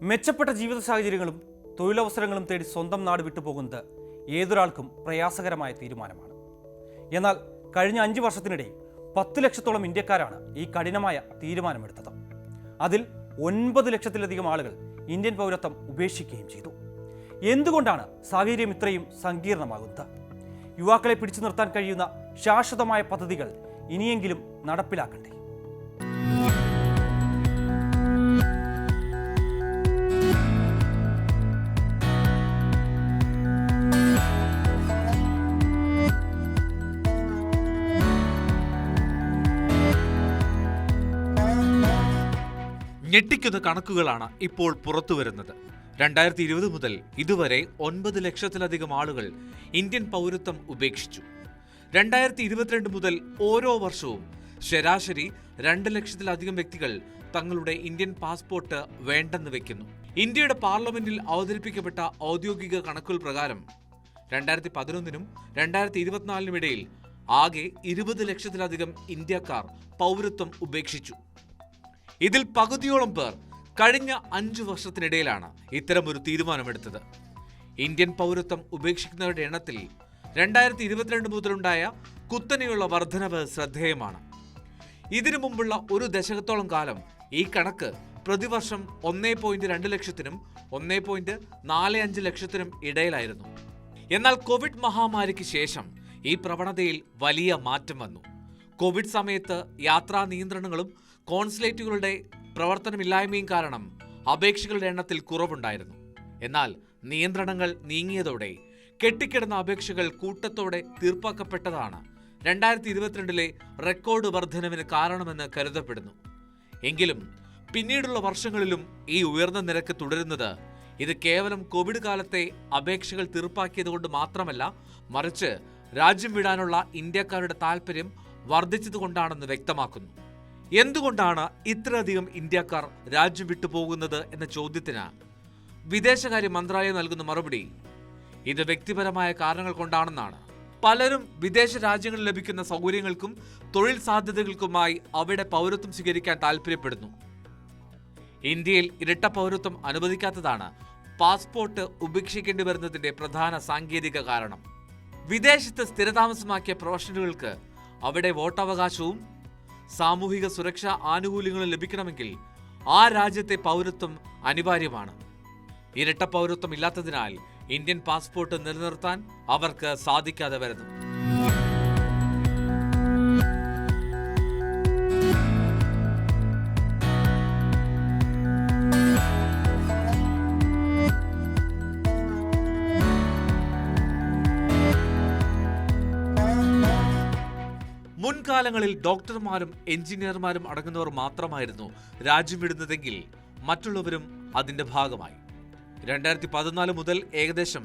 മെച്ചപ്പെട്ട ജീവിത സാഹചര്യങ്ങളും തൊഴിലവസരങ്ങളും തേടി സ്വന്തം നാട് വിട്ടുപോകുന്നത് ഏതൊരാൾക്കും പ്രയാസകരമായ തീരുമാനമാണ്. എന്നാൽ കഴിഞ്ഞ 5 വർഷത്തിനിടെ 10 ലക്ഷത്തോളം ഇന്ത്യക്കാരാണ് ഈ കഠിനമായ തീരുമാനമെടുത്തത്. അതിൽ 9 ലക്ഷത്തിലധികം ആളുകൾ ഇന്ത്യൻ പൗരത്വം ഉപേക്ഷിക്കുകയും ചെയ്തു. എന്തുകൊണ്ടാണ് സാഹചര്യം ഇത്രയും സങ്കീർണമാകുന്നത്? യുവാക്കളെ പിടിച്ചു നിർത്താൻ കഴിയുന്ന ശാശ്വതമായ പദ്ധതികൾ ഇനിയെങ്കിലും നടപ്പിലാക്കണ്ടേ? ഞെട്ടിക്കുന്ന കണക്കുകളാണ് ഇപ്പോൾ പുറത്തുവരുന്നത്. 2020 മുതൽ ഇതുവരെ 9 ലക്ഷത്തിലധികം ആളുകൾ ഇന്ത്യൻ പൗരത്വം ഉപേക്ഷിച്ചു. 2022 മുതൽ ഓരോ വർഷവും ശരാശരി 2 ലക്ഷത്തിലധികം വ്യക്തികൾ തങ്ങളുടെ ഇന്ത്യൻ പാസ്പോർട്ട് വേണ്ടെന്ന് വെക്കുന്നു. ഇന്ത്യയുടെ പാർലമെന്റിൽ അവതരിപ്പിക്കപ്പെട്ട ഔദ്യോഗിക കണക്കുകൾ പ്രകാരം 2011 2024 ഇടയിൽ ആകെ 20 ലക്ഷത്തിലധികം ഇന്ത്യക്കാർ പൗരത്വം ഉപേക്ഷിച്ചു. ഇതിൽ പകുതിയോളം പേർ കഴിഞ്ഞ 5 വർഷത്തിനിടയിലാണ് ഇത്തരമൊരു തീരുമാനമെടുത്തത്. ഇന്ത്യൻ പൗരത്വം ഉപേക്ഷിക്കുന്നവരുടെ എണ്ണത്തിൽ 2022 മുതലുണ്ടായ കുത്തനെയുള്ള വർധനവ് ശ്രദ്ധേയമാണ്. ഇതിനു മുമ്പുള്ള ഒരു ദശകത്തോളം കാലം ഈ കണക്ക് പ്രതിവർഷം 1.2 ലക്ഷത്തിനും 1.45 ലക്ഷത്തിനും ഇടയിലായിരുന്നു. എന്നാൽ കോവിഡ് മഹാമാരിക്ക് ശേഷം ഈ പ്രവണതയിൽ വലിയ മാറ്റം വന്നു. കോവിഡ് സമയത്ത് യാത്രാ നിയന്ത്രണങ്ങളും കോൺസുലേറ്റുകളുടെ പ്രവർത്തനമില്ലായ്മയും കാരണം അപേക്ഷകളുടെ എണ്ണത്തിൽ കുറവുണ്ടായിരുന്നു. എന്നാൽ നിയന്ത്രണങ്ങൾ നീങ്ങിയതോടെ കെട്ടിക്കിടന്ന അപേക്ഷകൾ കൂട്ടത്തോടെ തീർപ്പാക്കപ്പെട്ടതാണ് 2022 റെക്കോർഡ് വർധനവിന് കാരണമെന്ന് കരുതപ്പെടുന്നു. എങ്കിലും പിന്നീടുള്ള വർഷങ്ങളിലും ഈ ഉയർന്ന നിരക്ക് തുടരുന്നത് ഇത് കേവലം കോവിഡ് കാലത്തെ അപേക്ഷകൾ തീർപ്പാക്കിയതുകൊണ്ട് മാത്രമല്ല, മറിച്ച് രാജ്യം വിടാനുള്ള ഇന്ത്യക്കാരുടെ താൽപര്യം വർദ്ധിച്ചതുകൊണ്ടാണെന്ന് വ്യക്തമാക്കുന്നു. എന്തുകൊണ്ടാണ് ഇത്രയധികം ഇന്ത്യക്കാർ രാജ്യം വിട്ടുപോകുന്നത് എന്ന ചോദ്യത്തിന് വിദേശകാര്യ മന്ത്രാലയം നൽകുന്ന മറുപടി ഇത് വ്യക്തിപരമായ കാരണങ്ങൾ കൊണ്ടാണെന്നാണ്. പലരും വിദേശ രാജ്യങ്ങളിൽ ലഭിക്കുന്ന സൗകര്യങ്ങൾക്കും തൊഴിൽ സാധ്യതകൾക്കുമായി അവിടെ പൗരത്വം സ്വീകരിക്കാൻ താല്പര്യപ്പെടുന്നു. ഇന്ത്യയിൽ ഇരട്ട പൗരത്വം അനുവദിക്കാത്തതാണ് പാസ്പോർട്ട് ഉപേക്ഷിക്കേണ്ടി വരുന്നതിന്റെ പ്രധാന സാങ്കേതിക കാരണം. വിദേശത്ത് സ്ഥിരതാമസമാക്കിയ പ്രൊഫഷണലുകൾക്ക് അവിടെ വോട്ടവകാശവും സാമൂഹിക സുരക്ഷാ ആനുകൂല്യങ്ങളും ലഭിക്കണമെങ്കിൽ ആ രാജ്യത്തെ പൗരത്വം അനിവാര്യമാണ്. ഇരട്ട പൗരത്വം ഇല്ലാത്തതിനാൽ ഇന്ത്യൻ പാസ്പോർട്ട് നിലനിർത്താൻ അവർക്ക് സാധിക്കാതെ വരുന്നു. മുൻകാലങ്ങളിൽ ഡോക്ടർമാരും എഞ്ചിനീയർമാരും അടങ്ങുന്നവർ മാത്രമായിരുന്നു രാജ്യം വിടുന്നതെങ്കിൽ മറ്റുള്ളവരും അതിന്റെ ഭാഗമായി. 2014 മുതൽ ഏകദേശം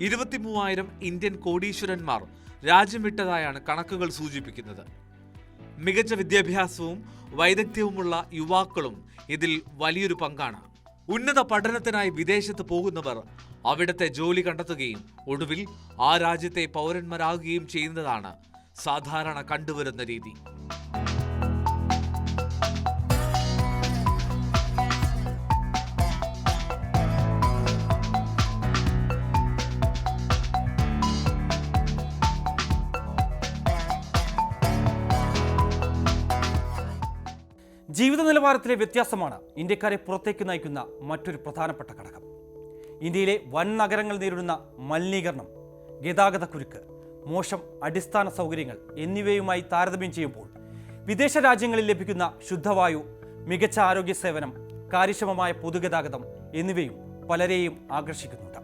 23,000 ഇന്ത്യൻ കോടീശ്വരന്മാർ രാജ്യം വിട്ടതായാണ് കണക്കുകൾ സൂചിപ്പിക്കുന്നത്. മികച്ച വിദ്യാഭ്യാസവും വൈദഗ്ധ്യവുമുള്ള യുവാക്കളും ഇതിൽ വലിയൊരു പങ്കാണ്. ഉന്നത പഠനത്തിനായി വിദേശത്ത് പോകുന്നവർ അവിടുത്തെ ജോലി കണ്ടെത്തുകയും ഒടുവിൽ ആ രാജ്യത്തെ പൗരന്മാരാകുകയും ചെയ്യുന്നതാണ് സാധാരണ കണ്ടുവരുന്ന രീതി. ജീവിത നിലവാരത്തിലെ വ്യത്യാസമാണ് ഇന്ത്യക്കാരെ പുറത്തേക്ക് നയിക്കുന്ന മറ്റൊരു പ്രധാനപ്പെട്ട ഘടകം. ഇന്ത്യയിലെ വൻ നഗരങ്ങൾ നേരിടുന്ന മലിനീകരണം, ഗതാഗതക്കുരുക്ക്, മോശം അടിസ്ഥാന സൗകര്യങ്ങൾ എന്നിവയുമായി താരതമ്യം ചെയ്യുമ്പോൾ വിദേശ രാജ്യങ്ങളിൽ ലഭിക്കുന്ന ശുദ്ധവായു, മികച്ച ആരോഗ്യ സേവനം, കാര്യക്ഷമമായ പൊതുഗതാഗതം എന്നിവയും പലരെയും ആകർഷിക്കുന്നുണ്ട്.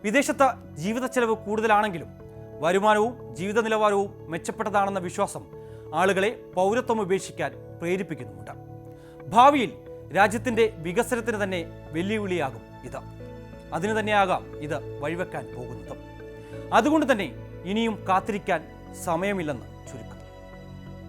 വിദേശത്ത് ജീവിത ചെലവ് കൂടുതലാണെങ്കിലും വരുമാനവും ജീവിത നിലവാരവും മെച്ചപ്പെട്ടതാണെന്ന വിശ്വാസം ആളുകളെ പൗരത്വം ഉപേക്ഷിക്കാൻ പ്രേരിപ്പിക്കുന്നുമുണ്ട്. ഭാവിയിൽ രാജ്യത്തിൻ്റെ വികസനത്തിന് തന്നെ വെല്ലുവിളിയാകും ഇത്. അതിന് തന്നെയാകാം ഇത് വഴിവെക്കാൻ പോകുന്നതും. അതുകൊണ്ട് തന്നെ ഇനിയും കാത്തിരിക്കാൻ സമയമില്ലെന്ന് ചുരുക്കം.